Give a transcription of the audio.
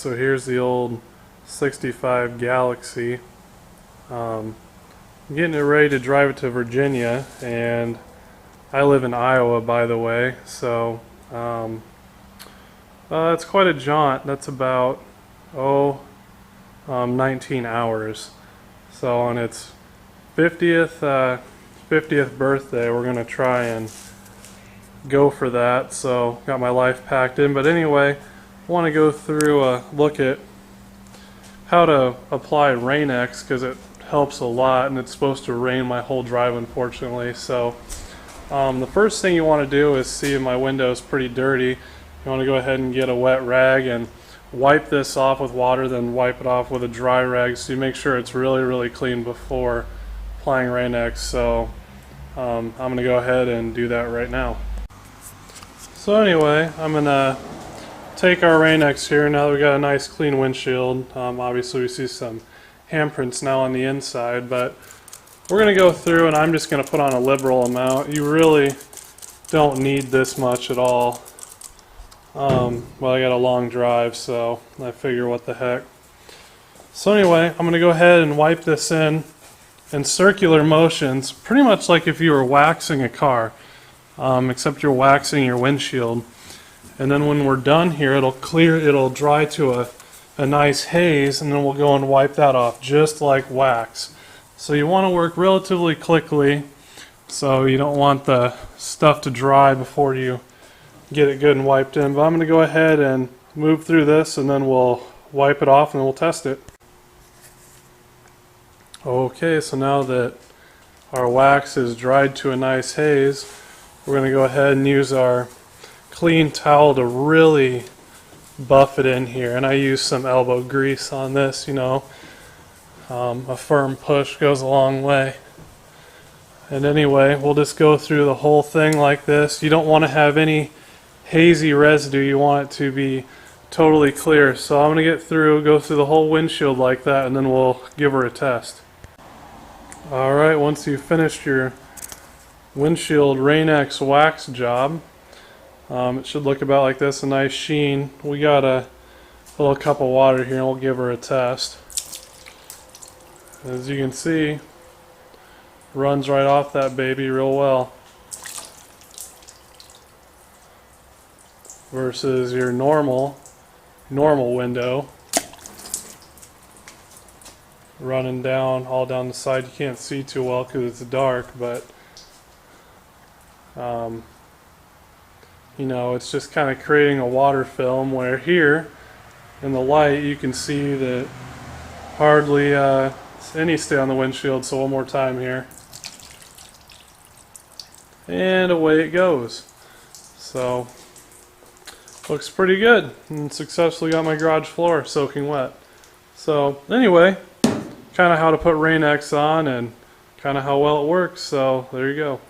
so here's the old 65 Galaxy. I'm getting it ready to drive it to Virginia, and I live in Iowa, by the way, so it's quite a jaunt. That's about 19 hours. So on its 50th 50th birthday, we're gonna try and go for that. So got my life packed in, but anyway, I want to go through a look at how to apply Rain-X, because it helps a lot, and it's supposed to rain my whole drive, unfortunately. So the first thing you want to do is see if my window is pretty dirty. You want to go ahead and get a wet rag and wipe this off with water, then wipe it off with a dry rag, so you make sure it's really clean before applying Rain-X. So I'm going to go ahead and do that right now. So anyway, I'm going to take our Rain-X here now that we got a nice clean windshield. Obviously we see some handprints now on the inside, but we're going to go through and I'm just going to put on a liberal amount. You really don't need this much at all. Well, I got a long drive, so I figure what the heck. So anyway, I'm going to go ahead and wipe this in circular motions, pretty much like if you were waxing a car, except you're waxing your windshield. And then when we're done here, it'll dry to a nice haze, and then we'll go and wipe that off just like wax. So you want to work relatively quickly, so you don't want the stuff to dry before you get it good and wiped in. But I'm going to go ahead and move through this, and then we'll wipe it off and then we'll test it. Okay, so now that our wax is dried to a nice haze, we're going to go ahead and use our clean towel to really buff it in here. And I use some elbow grease on this, you know. A firm push goes a long way. And anyway, we'll just go through the whole thing like this. You don't want to have any hazy residue. You want it to be totally clear. So I'm going to go through the whole windshield like that, and then we'll give her a test. Alright, once you've finished your windshield Rain-X wax job, it should look about like this, a nice sheen. We got a little cup of water here, and we'll give her a test. As you can see, runs right off that baby real well. Versus your normal window running down all down the side. You can't see too well because it's dark, but you know, it's just kind of creating a water film, where here in the light you can see that hardly any stay on the windshield. So one more time here, and away it goes. So looks pretty good, and successfully got my garage floor soaking wet. So anyway, kind of how to put Rain-X on and kind of how well it works. So there you go.